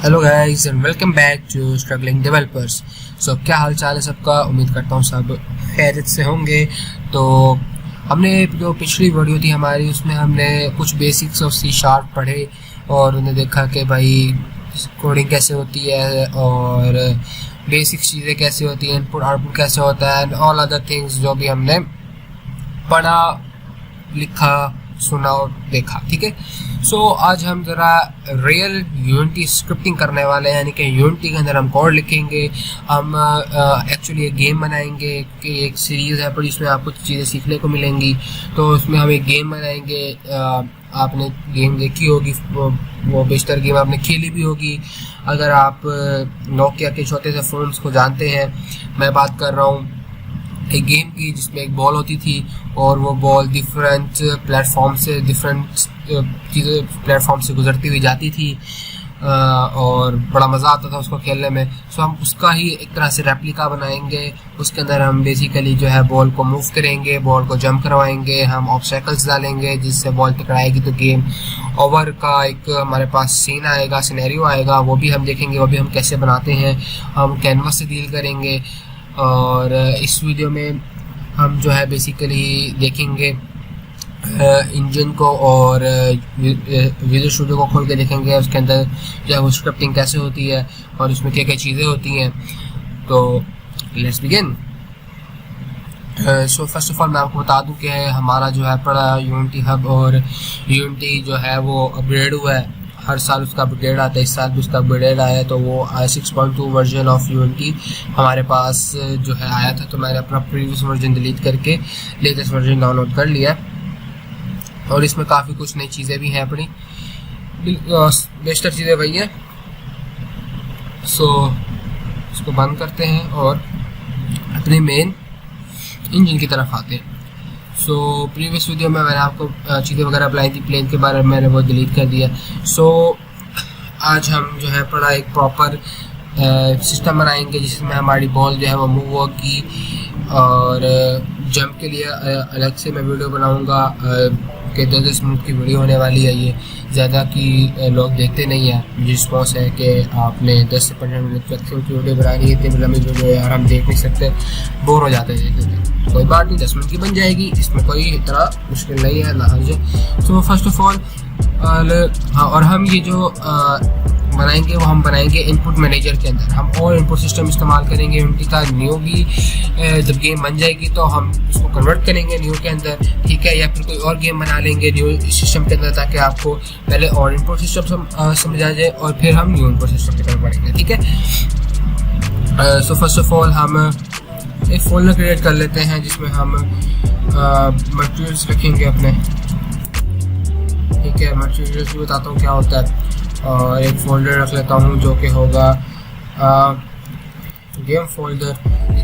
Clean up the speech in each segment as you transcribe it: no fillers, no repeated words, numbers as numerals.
Hello guys and welcome back to struggling developers. So क्या हाल चाल है सबका। उम्मीद करता हूँ सब खैरियत से होंगे। तो हमने जो पिछली वीडियो थी हमारी, उसमें हमने कुछ बेसिक्स ऑफ सी शार्प पढ़े और उन्हें देखा कि भाई कोडिंग कैसे होती है और बेसिक चीज़ें कैसे होती हैं, इनपुट आउटपुट कैसे होता है एंड ऑल अदर थिंग्स जो भी हमने पढ़ा, लिखा, सुना और देखा। ठीक है। सो आज हम ज़रा रियल यूनिटी स्क्रिप्टिंग करने वाले हैं, यानी कि यूनिटी के अंदर हम कोड लिखेंगे। हम एक्चुअली एक गेम बनाएंगे कि एक सीरीज़ है पर इसमें आपको चीज़ें सीखने को मिलेंगी। तो उसमें हम एक गेम बनाएंगे। आपने गेम देखी होगी, वो बेशतर गेम आपने खेली भी होगी अगर आप नोकिया के छोटे से फ़ोन्स को जानते हैं। मैं बात कर रहा हूँ एक गेम की जिसमें एक बॉल होती थी और वो बॉल डिफरेंट प्लेटफॉर्म से प्लेटफॉर्म से गुजरती हुई जाती थी और बड़ा मज़ा आता था उसको खेलने में। सो हम उसका ही एक तरह से रेप्लिका बनाएंगे। उसके अंदर हम बेसिकली जो है बॉल को मूव करेंगे, बॉल को जंप करवाएंगे, हम ऑब्स्टेकल्स डालेंगे जिससे बॉल टकराएगी तो गेम ओवर का एक हमारे पास सीन आएगा, सिनेरियो आएगा। वो भी हम देखेंगे, वो भी हम कैसे बनाते हैं। हम कैनवस से डील करेंगे और इस वीडियो में हम जो है बेसिकली देखेंगे इंजन को और विजुअल स्टूडियो को खोल के देखेंगे उसके अंदर जो है वो स्क्रिप्टिंग कैसे होती है और उसमें क्या क्या चीज़ें होती हैं। तो let's begin. So first of all मैं आपको बता दूं कि हमारा जो है पड़ा यूनिटी हब और यूनिटी जो है वो अपग्रेड हुआ है। हर साल उसका अपग्रेड आता है, इस साल भी उसका अपग्रेड आया है। तो वो 6.2 वर्जन ऑफ यूनिटी हमारे पास जो है आया था। तो मैंने अपना प्रीवियस वर्जन डिलीट करके लेटेस्ट वर्जन डाउनलोड कर लिया और इसमें काफ़ी कुछ नई चीज़ें भी हैं अपनी, बेशतर चीज़ें वही हैं। सो इसको बंद करते हैं और अपने मेन इंजन की तरफ आते हैं। सो प्रीवियस वीडियो में मैंने आपको चीज़ें वगैरह बताई थी, प्लेन के बारे में मैंने वो डिलीट कर दिया। सो आज हम जो है पड़ा एक प्रॉपर सिस्टम बनाएंगे जिसमें हमारी बॉल जो है वो मूव होगी और जंप के लिए अलग से मैं वीडियो बनाऊंगा कि 10 मिनट की वीडियो होने वाली है। ये ज़्यादा कि लोग देखते नहीं हैं। मुझे रिस्पॉन्स है कि आपने 10 से 15 मिनट तक की वीडियो बनानी है, इतनी लंबी वीडियो यार हम देख नहीं सकते, बोर हो जाते हैं देखते। कोई बात नहीं, 10 मिनट की बन जाएगी, इसमें कोई इतना मुश्किल नहीं है, ना हर्ज। तो फर्स्ट ऑफ ऑल हाँ, और हम ये जो बनाएंगे वो हम बनाएंगे इनपुट मैनेजर के अंदर। हम और इनपुट सिस्टम इस्तेमाल करेंगे यूनिटी का। न्यू भी जब गेम बन जाएगी तो हम उसको कन्वर्ट करेंगे न्यू के अंदर, ठीक है, या फिर कोई और गेम बना लेंगे न्यू सिस्टम के अंदर ताकि आपको पहले और इनपुट सिस्टम समझ आ जाए और फिर हम न्यू इनपुट सिस्टम की तरफ बढ़ेंगे। ठीक है। सो फर्स्ट ऑफ ऑल हम एक फोल्डर क्रिएट कर लेते हैं जिसमें हम मटेरियल्स रखेंगे अपने। ठीक है, मटेरियल्स भी बताता हूँ क्या होता है और एक फोल्डर रख लेता हूँ जो कि होगा गेम फोल्डर।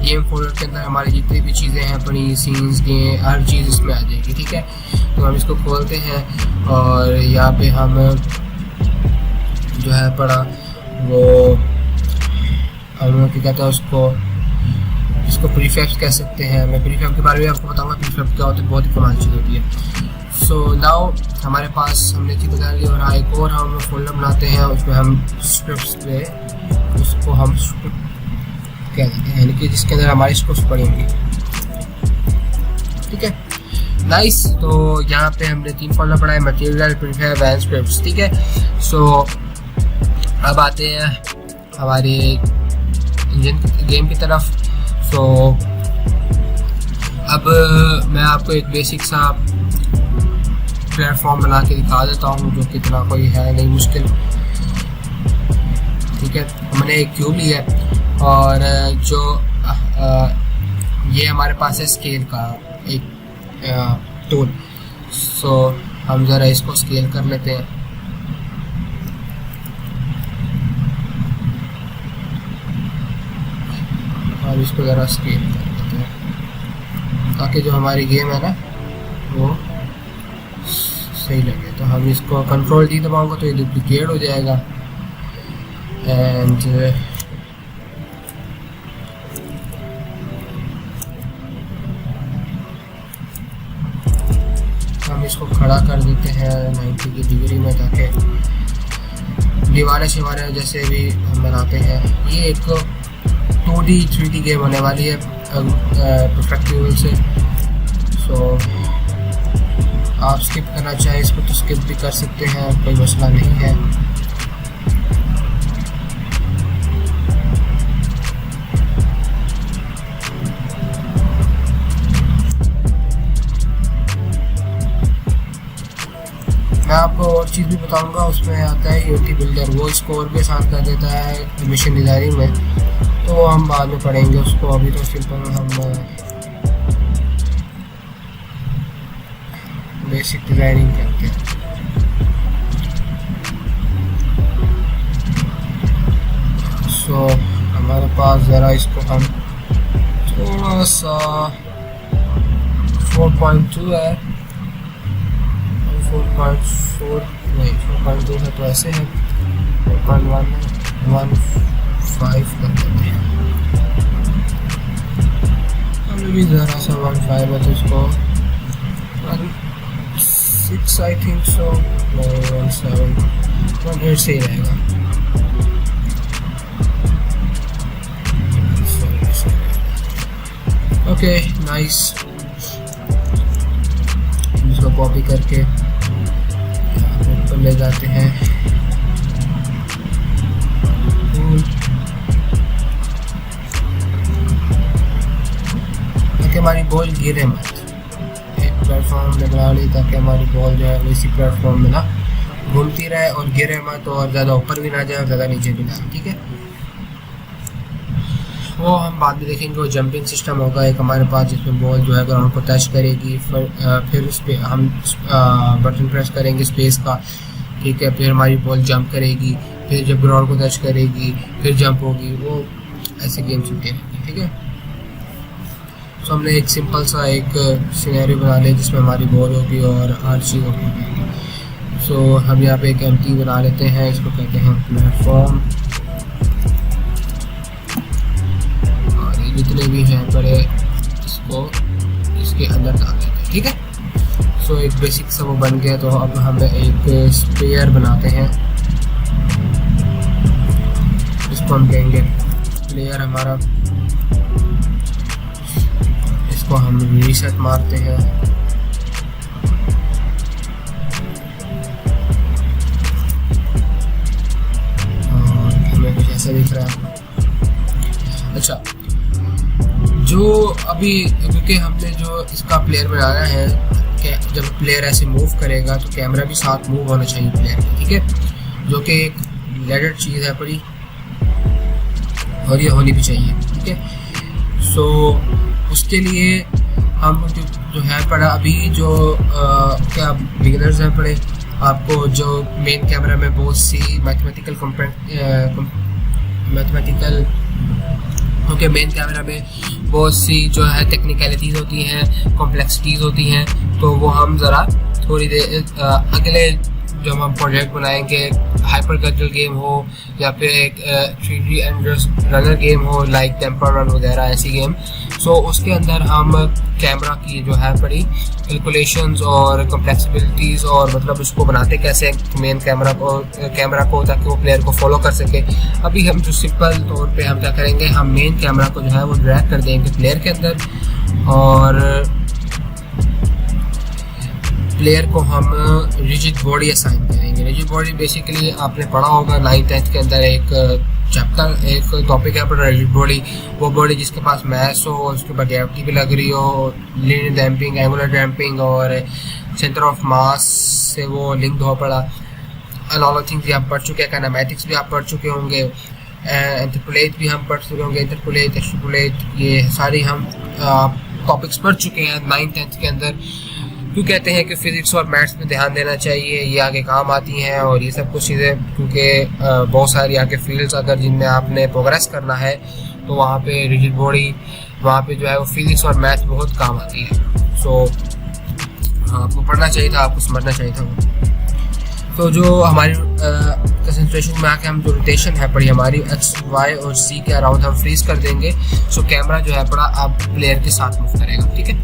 गेम फोल्डर के अंदर हमारी जितनी भी चीज़ें हैं अपनी सीन्स गेम हर चीज़ इसमें आ जाएगी। ठीक है, तो हम इसको खोलते हैं और यहाँ पे हम जो है पड़ा वो हम लोग क्या कहते हैं इसको प्रीफैब्स कह सकते हैं। मैं प्रीफैब के बारे में आपको बताऊँगा प्रीफैब क्या होता है, बहुत ही कमाल चीज़ होती है। सो नाउ हमारे पास हमने चीज़ बता ली और एक और हम फोल्डर बनाते हैं, उसमें हम स्क्रिप्ट्स पे उसको हम कह देते हैं, यानी कि जिसके अंदर हमारी स्क्रिप्ट्स पड़ी होंगी। ठीक है, नाइस। तो यहाँ पे हमने 3 फोल्डर पढ़ा है, मटेरियल, प्रीफैब एंड स्क्रिप्ट्स। ठीक है। सो अब आते हैं हमारे इंजन गेम की तरफ। सो अब मैं आपको एक बेसिक सा प्लेटफॉर्म बना के दिखा देता हूँ जो कि इतना कोई है नहीं मुश्किल। ठीक है, मैंने एक क्यूब लिया और जो ये हमारे पास है स्केल का एक टूल। सो हम ज़रा इसको स्केल कर लेते हैं। और इसको ज़रा स्केल कर लेते हैं ताकि जो हमारी गेम है ना वो सही लगे। तो हम इसको कंट्रोल डी दबाऊंगा तो ये डुप्लीकेट हो जाएगा एंड हम इसको खड़ा कर देते हैं 90 की डिग्री में ताकि दीवारें शिवारें जैसे भी हम बनाते हैं। ये एक 2D 3D गेम होने वाली है परफेक्टिव से। सो आप स्किप करना चाहें इसको तो स्किप भी कर सकते हैं, कोई मसला नहीं है। मैं आपको और चीज़ भी बताऊंगा, उसमें आता है यूनिटी बिल्डर, वो इसको और भी आसान कर देता है मिशन डिज़ाइनिंग में, तो हम बाद में पढ़ेंगे उसको। अभी तो सिंपल हम बेसिक डिज़ाइनिंग करते हैं। सो हमारे पास ज़रा इसको हम थोड़ा सा 4.2 है, 4.4 नहीं 4.2 है तो ऐसे है, 4.1 है, 1.5 कर देते हैं। अभी भी ज़रा सा 1.5 है तो इसको 1.6 आई थिंक सो, 1.7 1.8 से ही रहेगा। ओके नाइस, इसको कॉपी करके ऊपर ले जाते हैं। ताकि हमारी बॉल गिरे मत, एक प्लेटफॉर्म में बना ली ताकि हमारी बॉल जो है इसी प्लेटफॉर्म में ना घूमती रहे और गिरे मत, और ज़्यादा ऊपर भी ना जाए और ज़्यादा नीचे भी ना, ठीक है। वो हम बाद में देखेंगे। वो जंपिंग सिस्टम होगा एक हमारे पास, जिसमें बॉल जो है ग्राउंड को टच करेगी, फिर उस पर हम बटन प्रेस करेंगे स्पेस का, ठीक है। फिर हमारी बॉल जंप करेगी, फिर जब ग्राउंड को टच करेगी फिर जंप होगी, वो ऐसे गेम चलते रहेंगे, ठीक है। तो हमने एक सिंपल सा एक सिनेरियो बना लिया जिसमें हमारी बॉल होगी और हर चीज़ होगी। सो हम यहाँ पे एक एम्प्टी बना लेते हैं, इसको कहते हैं प्लेटफॉर्म, जितने भी हैं बड़े इसको इसके अंदर डाल देते हैं, ठीक है। सो एक बेसिक सा वो बन गया। तो अब हम एक स्पेयर बनाते हैं, इसको हम कहेंगे प्लेयर हमारा, इसको हम रीसेट मारते हैं और हमें कुछ ऐसा दिख रहा है। अच्छा, जो अभी क्योंकि हमने जो इसका प्लेयर बनाना है, जब प्लेयर ऐसे मूव करेगा तो कैमरा भी साथ मूव होना चाहिए प्लेयर के, ठीक है, जो कि एक लेडर चीज़ है बड़ी, और ये होनी भी चाहिए, ठीक है। सो उसके लिए हम जो है पड़ा अभी जो क्या बिगिनर्स हैं पड़े, आपको जो मेन कैमरा में बहुत सी मैथमेटिकल क्योंकि मेन कैमरा में बहुत सी जो है टेक्निकलिटीज़ होती हैं, कॉम्प्लेक्सिटीज़ होती हैं, तो वो हम ज़रा थोड़ी देर अगले जो हम प्रोजेक्ट बनाएंगे, हाइपर कैजुअल गेम हो या फिर एक 3D रनर गेम हो लाइक टेम्पल रन वगैरह ऐसी गेम, सो उसके अंदर हम कैमरा की जो है बड़ी कैलकुलेशंस और कॉम्प्लेक्सिबिलिटीज़ और मतलब उसको बनाते कैसे मेन कैमरा को ताकि वो प्लेयर को फॉलो कर सके। अभी हम जो सिंपल तौर पे हम क्या करेंगे, हम मेन कैमरा को जो है वो ड्रैग कर देंगे प्लेयर के अंदर, और प्लेयर को हम रिजिड बॉडी असाइन करेंगे। रिजिड बॉडी बेसिकली आपने पढ़ा होगा 9th 10th के अंदर एक चैप्टर, एक टॉपिक है पर रिजिड बॉडी, वो बॉडी जिसके पास मैस हो, उसके ऊपर ग्रेविटी भी लग रही हो, लीनियर डैम्पिंग, एंगुलर डैम्पिंग और सेंटर ऑफ मास से वो लिंक्ड हो पड़ा। अनऑल थिंग्स भी आप पढ़ चुके हैं, काइनेमैटिक्स भी आप पढ़ चुके होंगे, इंटरपोलेट भी हम पढ़ चुके होंगे, इंटरपोलेट, एक्सट्रपोलेट, ये सारी हम टॉपिक्स पढ़ चुके हैं 9th 10th के अंदर। क्यों कहते हैं कि फिजिक्स और मैथ्स में ध्यान देना चाहिए, ये आगे काम आती हैं और ये सब कुछ चीज़ें, क्योंकि बहुत सारी आगे फील्ड्स अगर जिनमें आपने प्रोग्रेस करना है तो वहाँ पे रिजिड बॉडी, वहाँ पे जो है वो फिजिक्स और मैथ्स बहुत काम आती है। सो आपको पढ़ना चाहिए था, आपको समझना चाहिए था वो। तो जो हमारी कंसंट्रेशन में आके हम जो रोटेशन है पड़ी हमारी एक्स, वाई और सी के अराउंड हम फ्रीज कर देंगे। सो कैमरा जो है पड़ा अब प्लेयर के साथ मूव करेगा, ठीक है।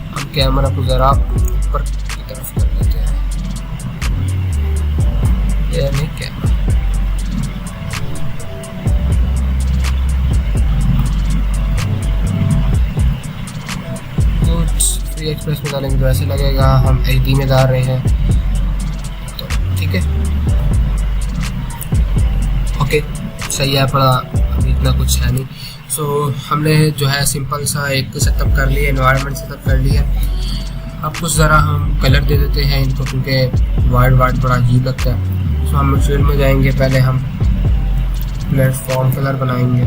हम कैमरा को ज़रा ऊपर की तरफ कर देते हैं। प्लेयर नहीं कैमरा। फ्री एक्सप्रेस में डालेंगे तो ऐसे लगेगा हम एचडी में डाल रहे हैं, तो ठीक है ओके सही है। पड़ा अभी इतना कुछ है नहीं। सो हमने जो है सिंपल सा एक सेटअप कर लिया, एनवायरनमेंट सेटअप कर लिया। अब कुछ ज़रा हम कलर दे देते हैं इनको, क्योंकि वाइट बड़ा अजीब लगता है। सो हम मटेरियल में जाएंगे, पहले हम प्लेटफॉर्म कलर बनाएंगे।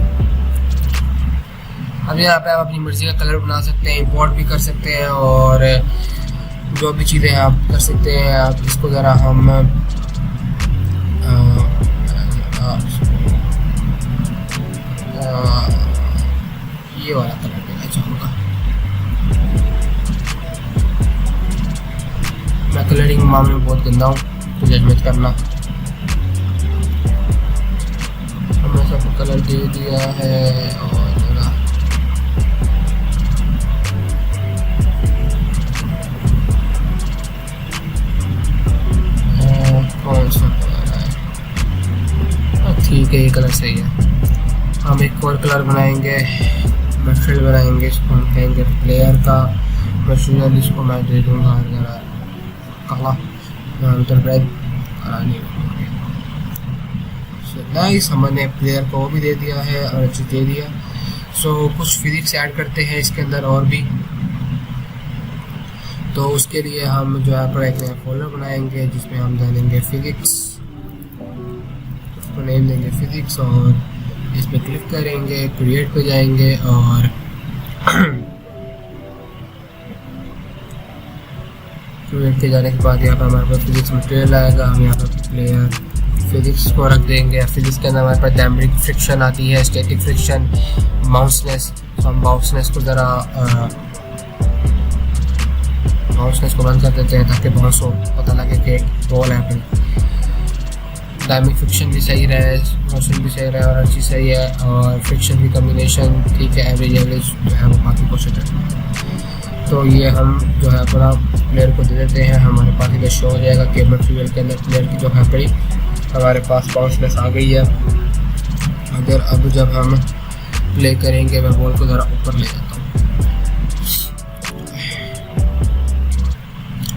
अब यहाँ पे आप अपनी मर्ज़ी का कलर बना सकते हैं, इंपोर्ट भी कर सकते हैं और जो भी चीज़ें आप कर सकते हैं। आप इसको ज़रा हम ये वाला कलर देना चाहूँगा। मैं कलरिंग मामले में बहुत गंदा हूँ, तो जजमेंट करना। हमने सबको कलर दे दिया है और कौन सा कलर है, ठीक है ये कलर सही है। हम एक और कलर बनाएंगे, मटेरियल बनाएंगे, इसको हम कहेंगे प्लेयर का मटेरियल। इसको मैं दे दूँगा ज़रा काला, अंदर रेड नहीं नाइस। हमने प्लेयर को वो भी दे दिया है और अच्छी दे दिया। सो कुछ फिजिक्स ऐड करते हैं इसके अंदर और भी, तो उसके लिए हम जो है पर एक नया फोल्डर बनाएंगे जिसमें हम डालेंगे फिजिक्स, उसको नेम देंगे फिजिक्स और इस पर क्लिक करेंगे, क्रिएट पे जाएंगे और क्रिएट पे जाने के बाद यहाँ पर हमारे पास फिजिक्स मटेरियल आएगा। हम यहाँ पर प्लेयर फिजिक्स को रख देंगे। फिजिक्स के अंदर हमारे पास डायनामिक फ्रिक्शन आती है, स्टैटिक फ्रिक्शन, बाउंसनेस। तो हम बाउंसनेस को ज़रा बाउंसनेस को बंद कर देते हैं ताकि बाउंस हो, पता लगे कि एक बॉल है अपनी। डायनामिक फ्रिक्शन भी सही रहे, मोशन भी सही रहे और हर चीज़ सही है और फ्रिक्शन की कम्बिनेशन ठीक है। एवरेज जो है वो बाकी कोशिश है। तो ये हम जो है पूरा प्लेयर को दे देते हैं। हमारे पास इधर शो हो जाएगा कि मटेरियल के अंदर प्लेयर की जो है बड़ी हमारे पास बाउंसनेस आ गई है। अगर अब जब हम प्ले करेंगे, मैं बॉल को ज़रा ऊपर ले जाता हूँ,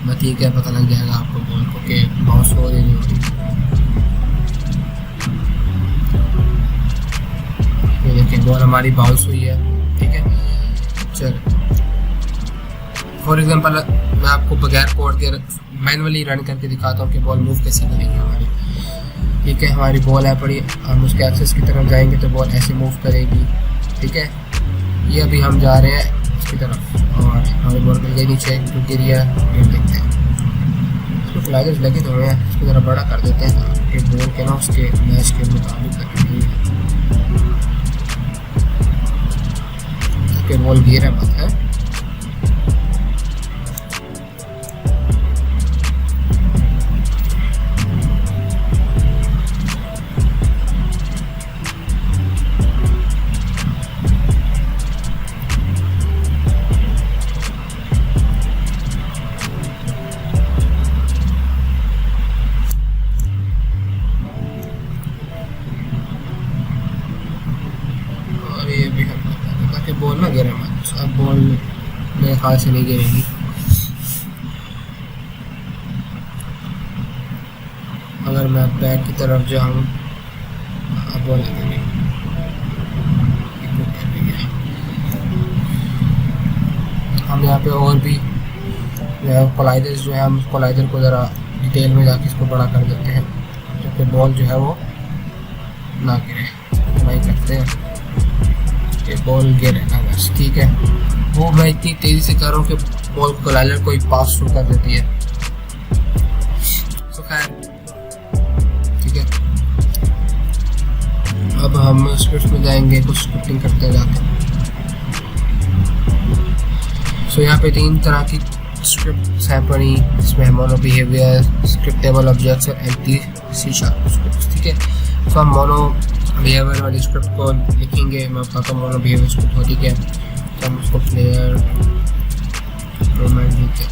मैं ठीक है पता लग जाएगा आपको बॉल को कि बाउंस हो रही नहीं हो रही। ये देखिए बॉल हमारी बाउंस हुई है, ठीक है। चल फॉर एग्जांपल मैं आपको बगैर कोड के मैनुअली रन करके दिखाता हूँ कि बॉल मूव कैसे करेगी हमारी। ठीक है, हमारी बॉल है पड़ी, हम उसके एक्सेस की तरफ जाएंगे तो बॉल ऐसे मूव करेगी, ठीक है। ये अभी हम जा रहे हैं इसकी तरफ और हमारी बॉल मिल गई नीचे, जो गिरी है ये देखते हैं। इसको फ्लाइजर्स लगे तो हुए हैं, इसको ज़रा बड़ा कर देते हैं कि बॉल के ना उसके मैच के मुताबिक लगेगी, ताकि बॉल गिरे मत है। ये भी हम ताकि बॉल ना गिरे मत। अब बॉल मेरे ख्याल से नहीं गिरेगी। अगर मैं बैक की तरफ जाऊँ, अब बॉल गिरेगी। हम यहाँ पे और भी कोलाइडर्स जो है, हम कोलाइडर को ज़रा डिटेल में जाके इसको बड़ा कर देते हैं ताकि बॉल जो है वो ना गिरे। इतना ही करते हैं कि बॉल गिरे ना बस, ठीक है। वो मैं इतनी तेज़ी से कर रहा हूँ कि बॉल को कोलाइडर कोई पास थ्रू कर देती है। तो खैर ठीक है, अब हम स्क्रिप्ट में जाएंगे, कुछ स्क्रिप्टिंग करते हैं जाके। सो यहाँ पे 3 तरह की स्क्रिप्ट्स हैं पड़ी, इसमें मोनो बिहेवियर, स्क्रिप्टेबल ऑब्जेक्ट्स और एंटी सी शार्प स्क्रिप्ट्स, ठीक है। तो हम मोनो बिहेवियर वाली स्क्रिप्ट को लिखेंगे। मैं बताता हूँ मोनो बिहेवियर स्क्रिप्ट होती क्या है। तो हम उसको प्लेयर इंप्रूवमेंट लिखते हैं,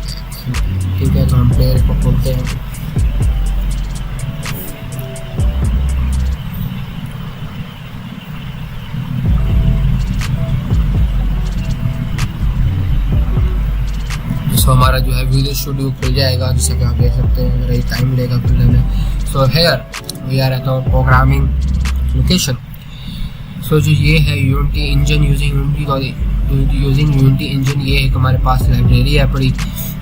ठीक है। तो हम प्लेयर को खोलते हैं, हमारा जो है विजुअल स्टूडियो खुल जाएगा, जैसे कि आप देख सकते हैं मेरा टाइम लेगा खुलने में। So here we are at our programming location. So जो ये है Unity engine using Unity engine, ये एक हमारे पास लाइब्रेरी है पड़ी,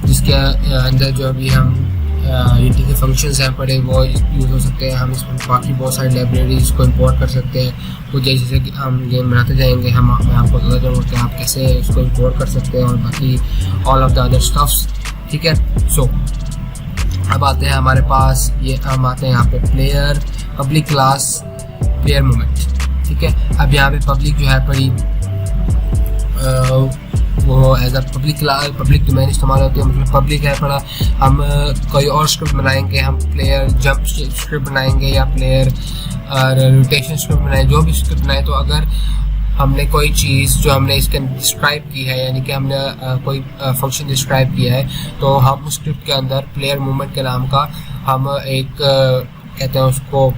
जिसके अंदर जो अभी हम यूनिटी के फंक्शंस हैं पड़े वो यूज़ हो सकते हैं। हम इसमें बाकी बहुत सारी लाइब्रेरीज को इंपोर्ट कर सकते हैं। तो जैसे कि हम गेम बनाते जाएंगे मैं आपको बता दूँगा कि आप कैसे इसको इंपोर्ट कर सकते हैं और बाकी all of the other stuffs, ठीक है। सो अब आते हैं हमारे पास, ये हम आते हैं यहाँ पे player public class player moment, ठीक है। अब यहाँ पे पब्लिक जो है पड़ी वो एज अ पब्लिक डोमेन इस्तेमाल होती है, मतलब पब्लिक है पड़ा। हम कोई और स्क्रिप्ट बनाएंगे, हम प्लेयर जंप स्क्रिप्ट बनाएंगे या प्लेयर रोटेशन स्क्रिप्ट बनाए, जो भी स्क्रिप्ट बनाए, तो अगर हमने कोई चीज़ जो हमने इसके अंदर डिस्क्राइब की है, यानी कि हमने कोई फंक्शन डिस्क्राइब किया है, तो हम उस स्क्रिप्ट के अंदर प्लेयर मूवमेंट के नाम का हम एक कहते हैं उसको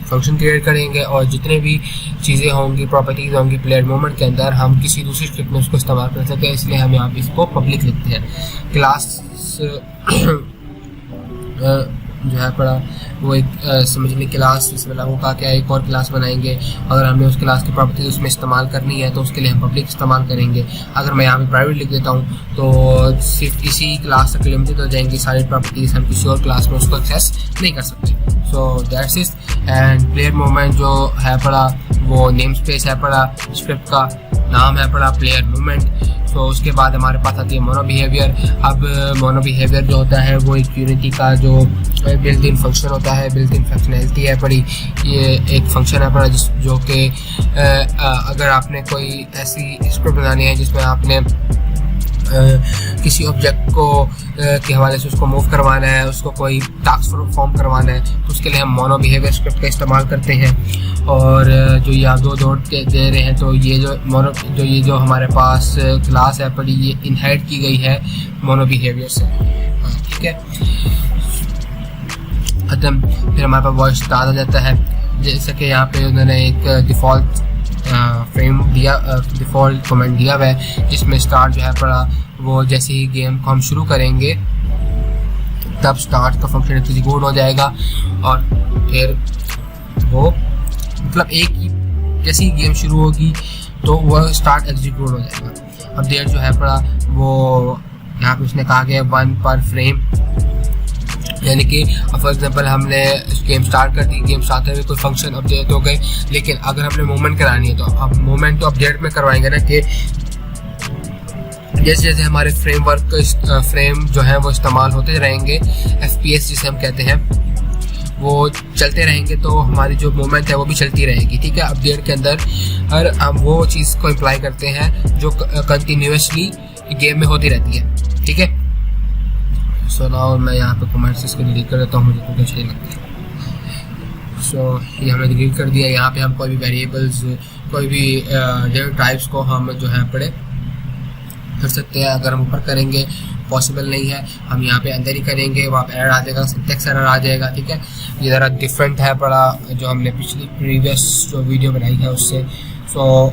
फंक्शन क्रिएट करेंगे, और जितने भी चीज़ें होंगी, प्रॉपर्टीज़ होंगी प्लेयर मूवमेंट के अंदर, हम किसी दूसरी स्क्रिप्ट में उसको इस्तेमाल कर सकते हैं। इसलिए हम यहाँ पे इसको पब्लिक लिखते हैं। क्लास जो है पड़ा वो एक समझने क्लास, इसमें लागू का क्या एक और क्लास बनाएंगे। अगर हमने उस क्लास की प्रॉपर्टीज उसमें इस्तेमाल करनी है तो उसके लिए हम पब्लिक इस्तेमाल करेंगे। अगर मैं यहाँ पे प्राइवेट लिख देता हूँ तो सिर्फ इसी क्लास तक लिमिटेड हो जाएंगी सारी प्रॉपर्टीज, हम किसी और क्लास में उसको एक्सेस नहीं कर सकते। So that's it. And player movement जो है पड़ा वो नेम स्पेस है पड़ा, स्क्रिप्ट का नाम है पड़ा प्लेयर मूवमेंट। तो उसके बाद हमारे पास आती है मोनो बिहेवियर। अब मोनो बिहेवियर जो होता है वो एक यूनिटी का जो बिल्ट इन फंक्शन होता है, बिल्ट इन फंक्शनैलिटी है पड़ी। ये एक फंक्शन है पड़ा जो कि अगर आपने कोई ऐसी स्क्रिप्ट बनानी है जिसमें आपने किसी ऑब्जेक्ट को के हवाले से उसको मूव करवाना है, उसको कोई टास्क परफॉर्म करवाना है, तो उसके लिए हम मोनो बिहेवियर स्क्रिप्ट का इस्तेमाल करते हैं। और जो ये आप दो डॉट के दे रहे हैं, तो ये जो हमारे पास क्लास है पड़ी, ये इनहेरिट की गई है मोनो बिहेवियर से, ठीक है। खत्म। फिर हमारे पास वॉइस स्टार्ट आ जाता है, जैसे कि यहाँ पे उन्होंने एक डिफ़ॉल्ट फ्रेम दिया, डिफ़ॉल्ट कमेंट दिया हुआ है, जिसमें स्टार्ट जो है पड़ा वो जैसे ही गेम को हम शुरू करेंगे तब स्टार्ट का फंक्शन एग्जीक्यूट हो जाएगा, और फिर वो मतलब एक ही जैसे ही गेम शुरू होगी तो वह स्टार्ट एग्जीक्यूट हो जाएगा। अब देर जो है पड़ा वो यहाँ पे उसने कहा गया 1 पर फ्रेम, यानी कि फॉर एग्जांपल हमने गेम स्टार्ट कर दी, गेम स्टार्ट हुए कोई फंक्शन अपडेट हो गए, लेकिन अगर हमने मूवमेंट करानी है तो अब मूवमेंट तो अपडेट में करवाएंगे ना, कि जैसे जैसे हमारे फ्रेम जो है वो इस्तेमाल होते रहेंगे, FPS जिसे हम कहते हैं, वो चलते रहेंगे, तो हमारी जो मूवमेंट है वो भी चलती रहेगी, ठीक है। अपडेट के अंदर हम वो चीज़ को इम्प्लाई करते हैं जो कंटिन्यूसली गेम में होती रहती है, ठीक है। सो नाउ मैं यहाँ पे कमेंट्स इसको डिलीट कर देता हूँ, मुझे कुछ अच्छी नहीं लगती। सो ये हमने डिलीट कर दिया। यहाँ पे हम कोई भी वेरिएबल्स, कोई भी डेटा टाइप्स को हम जो है पढ़े कर सकते हैं। अगर हम ऊपर करेंगे पॉसिबल नहीं है, हम यहाँ पे अंदर ही करेंगे, वहाँ पे एरर आ जाएगा, सिंटैक्स एरर आ जाएगा, ठीक है। ये ज़रा डिफरेंट है पड़ा जो हमने पिछली प्रीवियस जो वीडियो बनाई है उससे। सो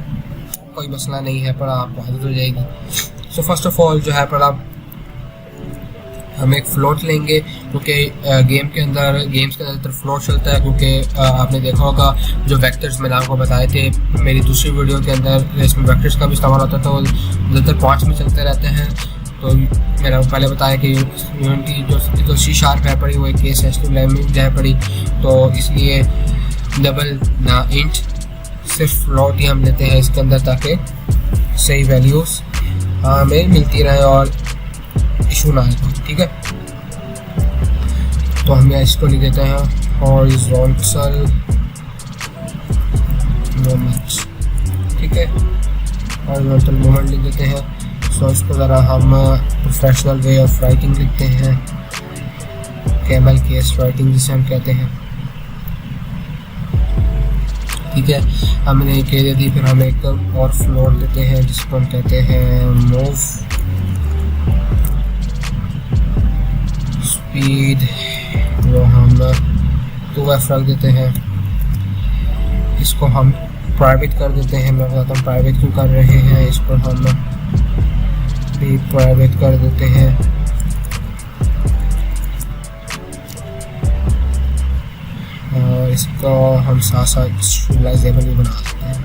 कोई मसला नहीं है पड़ा, आपको आदत हो जाएगी। सो फर्स्ट ऑफ ऑल जो है पड़ा हम एक फ्लोट लेंगे, क्योंकि गेम्स के अंदर फ्लोट चलता है, क्योंकि आपने देखा होगा जो वेक्टर्स मैंने आपको बताए थे मेरी दूसरी वीडियो के अंदर, इसमें वेक्टर्स का भी इस्तेमाल होता था, वो ज़्यादातर पार्ट्स में चलते रहते हैं। तो मैंने पहले बताया कि यूनिटी जो C# है पड़ी वो एक केस सेंसिटिव लैंग्वेज है पड़ी, तो इसलिए डबल ना इंट, सिर्फ फ्लोट ही हम लेते हैं इसके अंदर, ताकि सही वैल्यूज़ हमें मिलती रहे और इशू ना आए, ठीक है। तो हम यहाँ इसको लिख देते हैं हॉरिज़ॉन्टल मोमेंट, ठीक है, हॉरिज़ॉन्टल मोमेंट लिख देते हैं। सो इसको ज़रा हम प्रोफेशनल वे ऑफ राइटिंग लिखते हैं, कैमल केस राइटिंग जिसे हम कहते हैं, ठीक है। हमने एक दे दी, फिर हम एक और फ्लोट देते हैं जिसको हम कहते हैं मूव स्पीड, वो हम 2f रख देते हैं। इसको हम प्राइवेट कर देते हैं, मैं बताता हूँ प्राइवेट क्यों कर रहे हैं, इसको हम भी प्राइवेट कर देते हैं। और इसको हम साथ साथ सिरियलाइजेबल भी बना सकते हैं।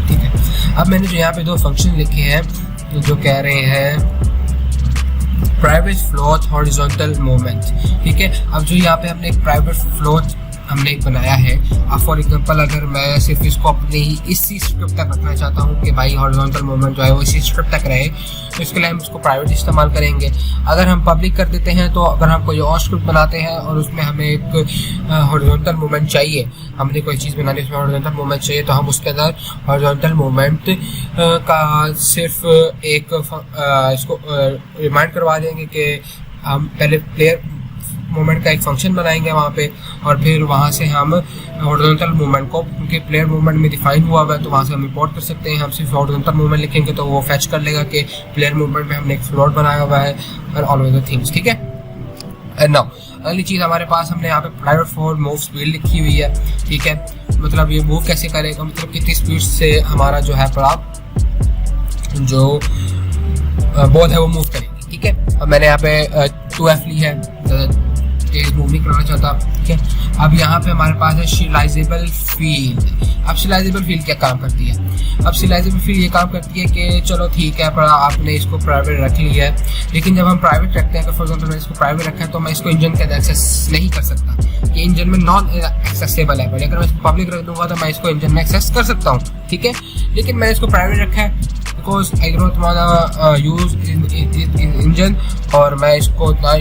ठीक है, अब मैंने जो यहाँ पे दो फंक्शन लिखे हैं जो कह रहे हैं प्राइवेट फ्लोट हॉरिजॉन्टल मूवमेंट। ठीक है, अब जो यहाँ पे हमने एक प्राइवेट फ्लोट हमने एक बनाया है, अब फॉर एग्जांपल अगर मैं सिर्फ इसको अपने ही इसी स्क्रिप्ट तक रखना चाहता हूँ कि भाई हॉरिजॉन्टल मूवमेंट जो है वो इसी स्क्रिप्ट तक रहे, तो इसके लिए हम इसको प्राइवेट इस्तेमाल करेंगे। अगर हम पब्लिक कर देते हैं, तो अगर हम कोई और स्क्रिप्ट बनाते हैं और उसमें हमें एक हॉरिजॉन्टल मूवमेंट चाहिए, हमने कोई चीज़ बनानी उसमें हॉरिजॉन्टल मूवमेंट चाहिए, तो हम उसके अंदर हॉरिजॉन्टल मूवमेंट का सिर्फ एक इसको रिमाइंड करवा देंगे कि हम पहले प्लेयर मूवमेंट का एक फंक्शन बनाएंगे वहाँ पे, और फिर वहाँ से हम हॉरिजॉन्टल मूवमेंट को, क्योंकि प्लेयर मूवमेंट में डिफाइन हुआ हुआ है, तो वहाँ से हम इंपोर्ट कर सकते हैं। हम सिर्फ हॉरिजॉन्टल मूवमेंट लिखेंगे तो वो फैच कर लेगा कि प्लेयर मूवमेंट में हमने एक फ्लोट बनाया हुआ है और ऑल अदर थिंग्स। ठीक है, एंड नाउ अगली चीज़ हमारे पास हमने यहाँ पे प्राइवेट फॉर मूव स्पीड लिखी हुई है। ठीक है, मतलब ये मूव कैसे करेगा, मतलब कितनी स्पीड से हमारा जो है पड़ा जो बॉल है वो मूव करेगी। ठीक है, अब मैंने यहाँ पे 2F ली है, तेज मूव नहीं कराना चाहता। ठीक है, अब यहाँ पे हमारे पास है सिरियलाइजेबल फील्ड। अब सिरियलाइजेबल फील्ड क्या काम करती है? अब सिरियलाइजेबल फील्ड ये काम करती है कि चलो ठीक है, पर आपने इसको प्राइवेट रख लिया है, लेकिन जब हम प्राइवेट रखते हैं, फॉर एग्जाम्पल मैंने इसको प्राइवेट रखा है, तो मैं इसको इंजन के अंदर एक्सेस नहीं कर सकता, ये इंजन में नॉन एक्सेसिबल है। अगर मैं इसको पब्लिक रख दूंगा तो मैं इसको इंजन में एक्सेस कर सकता हूँ। ठीक है, लेकिन मैंने इसको प्राइवेट रखा है because I don't want use engine, और मैं इसको उतना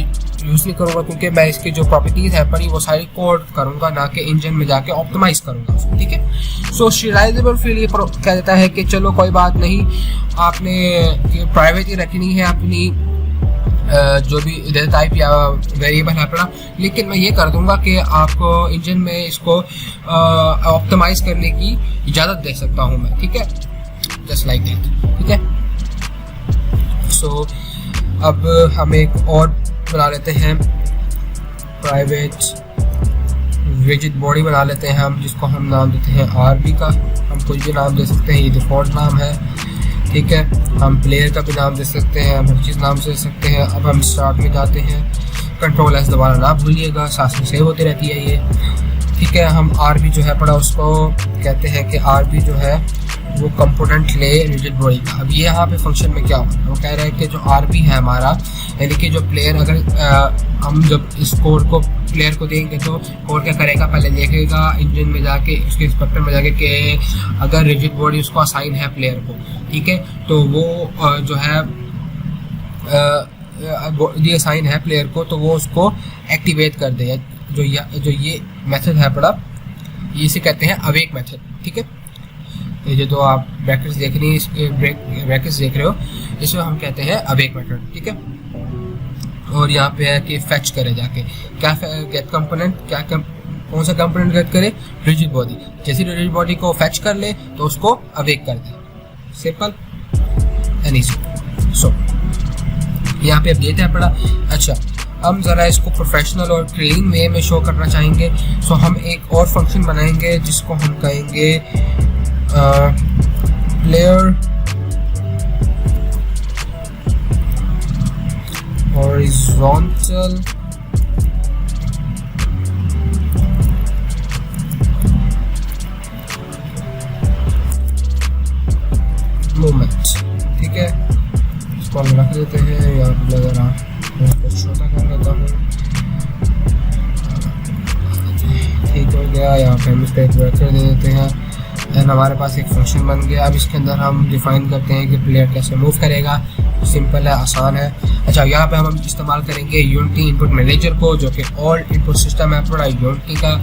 यूज़ नहीं करूँगा क्योंकि मैं इसकी जो प्रॉपर्टीज़ है पड़ी वो सारी कोड करूँगा, ना कि इंजन में जाके ऑप्टिमाइज करूँगा उसको। ठीक है, सो सिरियलाइजेबल फील्ड ये कह देता है कि चलो कोई बात नहीं, आपने प्राइवेट ही रखनी है अपनी जो भी डेटा टाइप या वेरिएबल है अपना, लेकिन मैं ये कर दूंगा कि आपको इंजन में इसको ऑप्टिमाइज करने की इजाज़त दे सकता हूँ मैं। ठीक है, जस्ट लाइक दैट। ठीक है, सो अब हम एक और बना लेते हैं, प्राइवेट रिजिड बॉडी बना लेते हैं हम, जिसको हम नाम देते हैं RB का। हम कुछ भी नाम दे सकते हैं, ये डिफॉल्ट नाम है। ठीक है, हम प्लेयर का भी नाम दे सकते हैं, हम हर चीज़ नाम दे सकते हैं। अब हम स्टार्ट में जाते हैं, Ctrl+S दोबारा ना भूलिएगा, साथ में सेव होती रहती है ये। ठीक है, हम RB जो है पड़ा उसको कहते हैं कि RB जो है वो कंपोनेंट ले रिजिड बॉडी का। अब ये यहाँ पे फंक्शन में क्या होगा, वो कह रहा है कि जो RB है हमारा, यानी कि जो प्लेयर, अगर हम जब इस कोड को प्लेयर को देंगे तो कोड क्या करेगा, पहले देखेगा इंजन में जाके, उसके इंस्पेक्टर में जाके कि अगर रिजिड बॉडी उसको असाइन है प्लेयर को। ठीक है, तो वो जो है बॉडी असाइन है प्लेयर को, तो वो उसको एक्टिवेट कर दे। जो ये मेथड है बड़ा, ये इसे कहते हैं अवेक मेथड। ठीक है, ये जो आप ब्रैकेट्स देख रही हैं, ब्रैकेट्स देख रहे हो, इसमें हम कहते हैं अवेक मेथड। ठीक है, और यहाँ पे है कि फैच करे जाके क्या गेट कंपोनेंट, क्या कौन सा कंपोनेंट गेट करे, रिजिड बॉडी। जैसे रिजिड बॉडी को फैच कर ले तो उसको अवेक कर दे, सिंपल एंड इजी। सो यहाँ पे अपडेट है पड़ा। अच्छा, हम ज़रा इसको प्रोफेशनल और क्लीन वे में शो करना चाहेंगे, सो हम एक और फंक्शन बनाएंगे जिसको हम कहेंगे प्लेयर हॉरिजॉन्टल मूवमेंट। ठीक है, इसको हम रख देते हैं, यहाँ पे ज़रा छोटा कर देता हूँ। ठीक हो गया, यहाँ पे हम इसका एक वेक्टर दे देते हैं एंड हमारे पास एक फंक्शन बन गया। अब इसके अंदर हम डिफाइन करते हैं कि प्लेयर कैसे मूव करेगा। सिंपल है, आसान है। अच्छा, यहाँ पे हम इस्तेमाल करेंगे यूनिटी इनपुट मैनेजर को, जो कि ऑल इनपुट सिस्टम है पूरा यूनिटी का।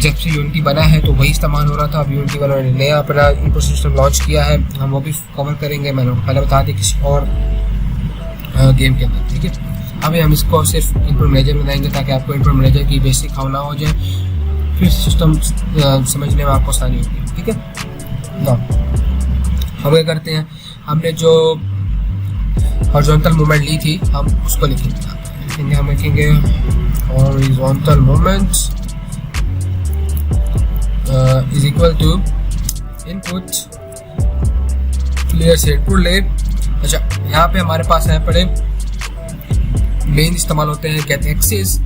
जब से यूनिटी बना है तो वही इस्तेमाल हो रहा था, अब यूनिटी वालों ने नया अपना इनपुट सिस्टम लॉन्च किया है, हम वो भी कवर करेंगे। मैंने पहले बता दिया किसी और गेम के अंदर। ठीक है, अभी हम इसको सिर्फ इनपुट मैनेजर बनाएंगे ताकि आपको इनपुट मैनेजर की बेसिक खाना हो जाए, फिर सिस्टम समझने में आपको आसानी होगी। ठीक है, तो हम क्या करते हैं, हमने जो हॉरिजॉन्टल मूवमेंट ली थी हम उसको लिखेंगे। हम लिखेंगे horizontal movement is equal to input, player से इनपुट ले। अच्छा, यहाँ पे हमारे पास है पड़े मेन इस्तेमाल होते हैं get axis,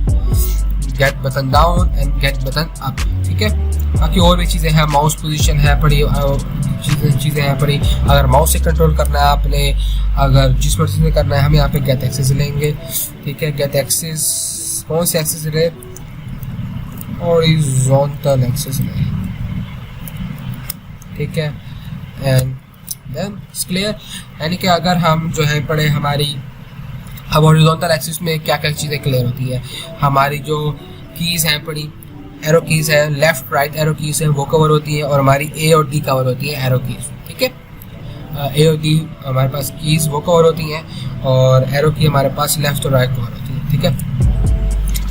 get button down and get button up, ठीक है। बाकी और भी चीज़ें हैं, माउस पोजीशन है पड़ी, चीज़ें हैं पड़ी। अगर माउस से कंट्रोल करना है आपने, अगर जिस मर्जी से करना है, हम यहाँ पे गेट एक्सिस लेंगे, ठीक है। गेट एक्सिस कौन से एक्सिस ले, हॉरिजॉन्टल एक्सिस ले, ठीक है। एंड देन इट्स क्लियर, यानी कि अगर हम जो है पढ़े हमारी, अब हॉरिजॉन्टल एक्सिस में क्या क्या चीज़ें क्लियर होती है, हमारी जो कीज़ हैं पड़ी, एरो कीज़ है, लेफ्ट राइट एरो कीज़ है वो कवर होती है, और हमारी ए और डी कवर होती है एरो कीज़, ठीक है। ए और डी हमारे पास कीज़ वो कवर होती हैं, और एरो की हमारे पास लेफ्ट और राइट कवर होती है, ठीक है।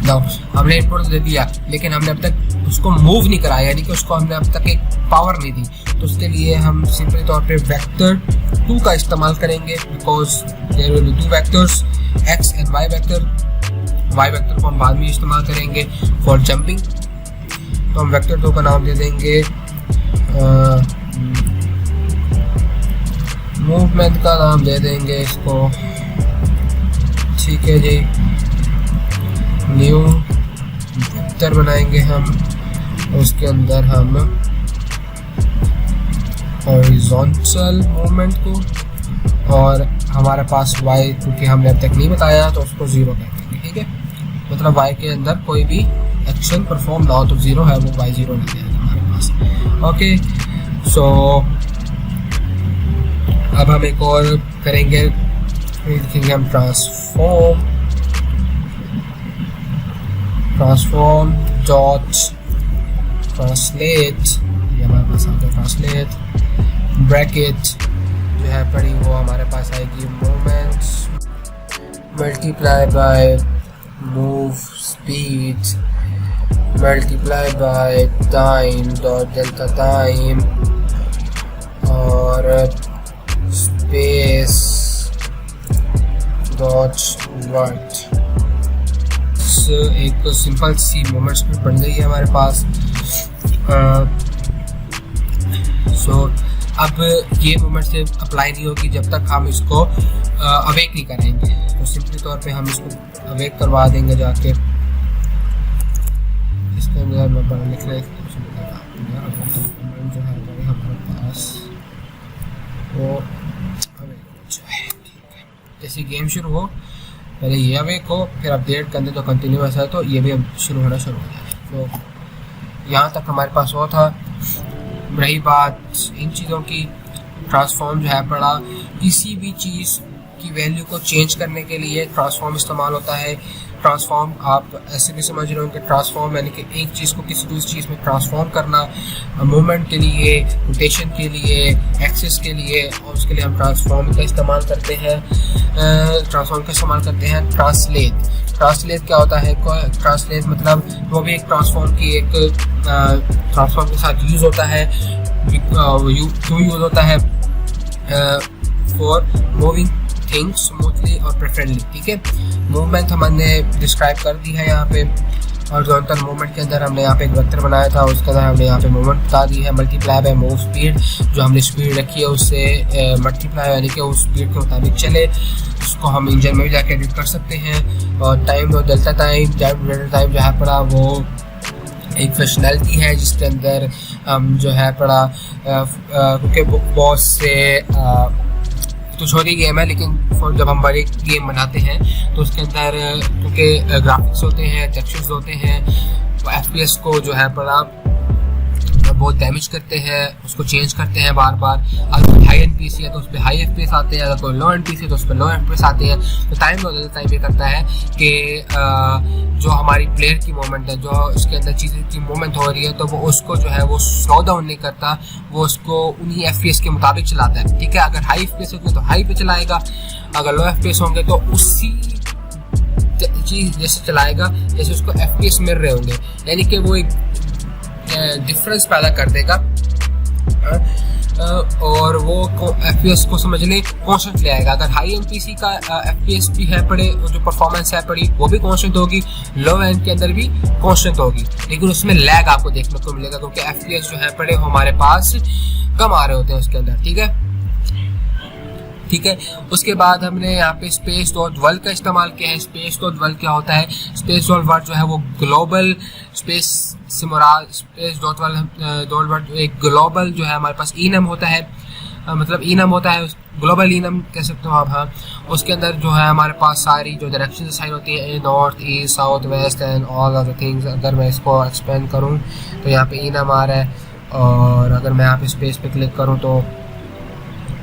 नाउ हमने इनपुट दे दिया, लेकिन हमने अब तक उसको मूव नहीं कराया, यानी कि उसको हमने अब तक एक पावर नहीं दी, तो उसके लिए हम सिंपली तौर पे वेक्टर 2 का इस्तेमाल करेंगे, because there will be 2 vectors, X and Y vector. Y vector को हम बाद में इस्तेमाल करेंगे फॉर जंपिंग, तो हम वेक्टर 2 का नाम दे देंगे मूवमेंट का नाम दे देंगे इसको, ठीक है जी। न्यू वेक्टर बनाएंगे हम, उसके अंदर हम हॉरिजॉन्टल मूवमेंट को, और हमारे पास y क्योंकि हमने अब तक नहीं बताया तो उसको 0 कर देंगे, ठीक है। मतलब y के अंदर कोई भी एक्शन परफॉर्म ना हो तो 0 है, वो y 0 नहीं जाएगा हमारे पास, ओके। सो अब हम एक और करेंगे, लिखेंगे हम ट्रांसफॉर्म डॉट ट्रांसलेट, ये हमारे पास आता है ट्रांसलेट, ब्रैकेट जो है पड़ी वो हमारे पास आएगी moments multiply by move speed multiply by time dot delta time, और स्पेस डॉट वर्थ। एक तो सिंपल सी मोमेंट्स में बन गई है हमारे पास। सो अब ये मोमेंट से अप्लाई नहीं होगी जब तक हम इसको अवेक नहीं कराएंगे, तो सिंपली तौर पे हम इसको अवेक करवा देंगे जाके, इसके अंदर मैं पढ़ लिख रहे जो है हमारे पास वो अवेक जो है, जैसे गेम शुरू हो पहले ये अवेक हो, फिर अपडेट करने तो कंटिन्यू ऐसा है, तो ये भी अब शुरू होना शुरू हो जाए। तो यहाँ तक हमारे पास वो था। रही बात इन चीज़ों की, ट्रांसफॉर्म जो है पड़ा, किसी भी चीज़ की वैल्यू को चेंज करने के लिए ट्रांसफॉर्म इस्तेमाल होता है। ट्रांसफॉर्म आप ऐसे भी समझ रहे हो कि ट्रांसफॉर्म यानी कि एक चीज़ को किसी दूसरी चीज़ में ट्रांसफॉर्म करना, मूवमेंट के लिए, रोटेशन के लिए, एक्सेस के लिए, और उसके लिए हम ट्रांसफॉर्म का इस्तेमाल करते हैं। ट्रांसलेट क्या होता है? ट्रांसलेट मतलब वो भी एक ट्रांसफॉर्म की एक ट्रांसफॉर्म के साथ यूज़ होता है, क्यों यूज़ होता है? फॉर मूविंग थिंग्स स्मूथली और प्रेफरेबली, ठीक है। मूवमेंट हमने डिस्क्राइब कर दी है यहाँ पे, हॉरिजॉन्टल मूवमेंट के अंदर हमने यहाँ पे एक वेक्टर बनाया था, उसके अंदर हमने यहाँ पे मूवमेंट बता दी है। मल्टीप्लाई बाय मूव स्पीड, जो हमने स्पीड रखी है उससे मल्टीप्लाई यानी कि उस स्पीड के मुताबिक चले, उसको हम इंजन में भी जाके एडिट कर सकते हैं। और टाइम और डेल्टा टाइम जहाँ पड़ा वो एक फंक्शनैलिटी है जिसके अंदर हम जो है पड़ा क्योंकि बहुत से तो छोटी गेम है, लेकिन जब हम बड़ी गेम बनाते हैं तो उसके अंदर क्योंकि ग्राफिक्स होते हैं, टेक्सचर्स होते हैं, तो एफपीएस को जो है बड़ा बहुत डैमेज करते हैं, उसको चेंज करते हैं बार बार। अगर हाई एनपीसी है तो उस पर हाई एफपीएस आते हैं, अगर कोई लो एनपीसी है तो उस पर लो एफपीएस आते हैं। तो टाइम ये करता है कि जो हमारी प्लेयर की मूवमेंट है, जो उसके अंदर चीज़ें की मूवमेंट हो रही है, तो वो उसको जो है वो स्लो डाउन नहीं करता, वो उसको उन्हीं एफपीएस के मुताबिक चलाता है, ठीक है। अगर हाई एफपीएस होंगे तो हाई पे चलाएगा, अगर लो एफपीएस होंगे तो उसी चीज़ जैसे चलाएगा जैसे उसको एफपीएस मिल रहे होंगे, यानी कि वो एक डिफरेंस पैदा कर देगा और वो एफपीएस को समझ ले कॉन्स्टेंट ले आएगा। अगर हाई एनपीसी का एफपीएस भी है पड़े, जो परफॉर्मेंस है पड़ी वो भी कॉन्स्टेंट होगी, लो एंड के अंदर भी कॉन्स्टेंट होगी, लेकिन उसमें लैग आपको देखने को मिलेगा क्योंकि एफपीएस जो है पड़े हमारे पास कम आ रहे होते हैं उसके अंदर, ठीक है। ठीक है। उसके बाद हमने यहाँ पे स्पेस डॉट वर्ल्ड का इस्तेमाल किया है। स्पेस डॉट वर्ल्ड क्या होता है? स्पेस डॉट वर्ल्ड जो है वो ग्लोबल स्पेस से मुराद स्पेस डॉट वर्ल्ड एक ग्लोबल जो है हमारे पास इनम होता है, मतलब इनम होता है, ग्लोबल इनम कह सकते हो आप। हाँ, उसके अंदर जो है हमारे पास सारी जो डायरेक्शन असाइन होती है, north east south west and all other things. अगर मैं इसको एक्सपेंड करूँ तो यहाँ पे इनम आ रहा है, और अगर मैं यहाँ पे स्पेस पे क्लिक करूँ तो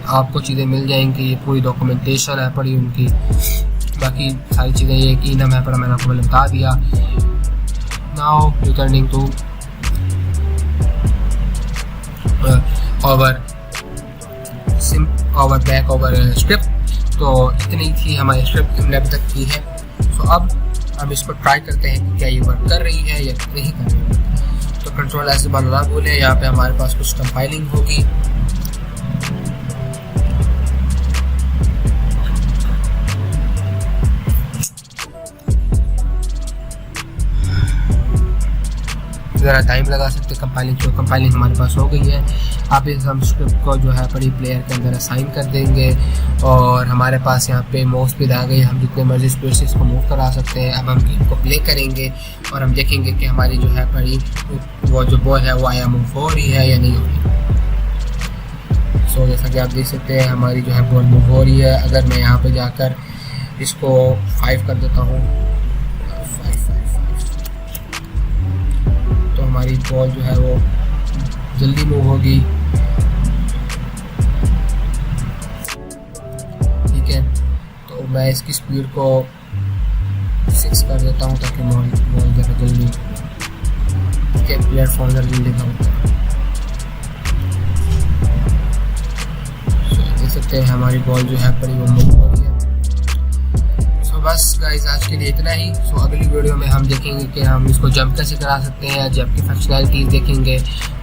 आपको चीज़ें मिल जाएंगी। ये पूरी डॉक्यूमेंटेशन है पड़ी उनकी, बाकी सारी चीज़ें ये कि इनम है पड़ा, मैंने आपको पहले बता दिया। Now returning to over back over script. तो इतनी थी हमारी स्क्रिप्ट हमने अभी तक की है। तो अब हम इसको ट्राई करते हैं कि क्या ये वर्क कर रही है या नहीं कर रही है। तो कंट्रोल ऐसे बनाना बोले, यहाँ पे हमारे पास कुछ कंपाइलिंग होगी। ज़रा टाइम लगा सकते कंपाइलिंग, तो कंपाइलिंग हमारे पास हो गई है। आप इस हम स्क्रिप्ट को जो है बड़ी प्लेयर के अंदर असाइन कर देंगे, और हमारे पास यहाँ पे मूव स्पीड आ गई। हम जितने मर्जी स्पीड से इसको मूव करा सकते हैं। अब हम गेम को प्ले करेंगे और हम देखेंगे कि हमारी जो है बड़ी वो जो बॉल है वो आया मूव हो रही है या नहीं हो रही। सो जैसा कि आप देख सकते हैं हमारी जो है बॉल मूव हो रही है। अगर मैं यहाँ पे जाकर इसको 5 कर देता हूँ, तो हमारी बॉल जो है वो जल्दी मूव होगी। ठीक है, तो मैं इसकी स्पीड को 6 कर देता हूँ ताकि बॉल ज़रा जल्दी प्लेटफॉर्म जल्दी का होता है। देख सकते हैं हमारी बॉल जो है बड़ी वो मूव हो रही है। बस गाइस आज के लिए इतना ही। सो अगली वीडियो में हम देखेंगे कि हम इसको जंप कैसे करा सकते हैं, जंप की फंक्शनैलिटीज़ देखेंगे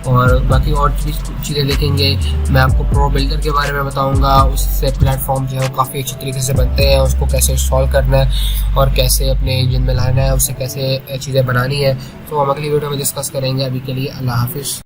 और बाकी और चीज़ें देखेंगे। मैं आपको प्रो बिल्डर के बारे में बताऊंगा, उससे प्लेटफॉर्म जो है वो काफ़ी अच्छी तरीके से बनते हैं, उसको कैसे इंस्टॉल करना है और कैसे अपने इंजन में लाना है, उससे कैसे चीज़ें बनानी है। तो हम अगली वीडियो में डिस्कस करेंगे। अभी के लिए अल्लाह हाफिज़।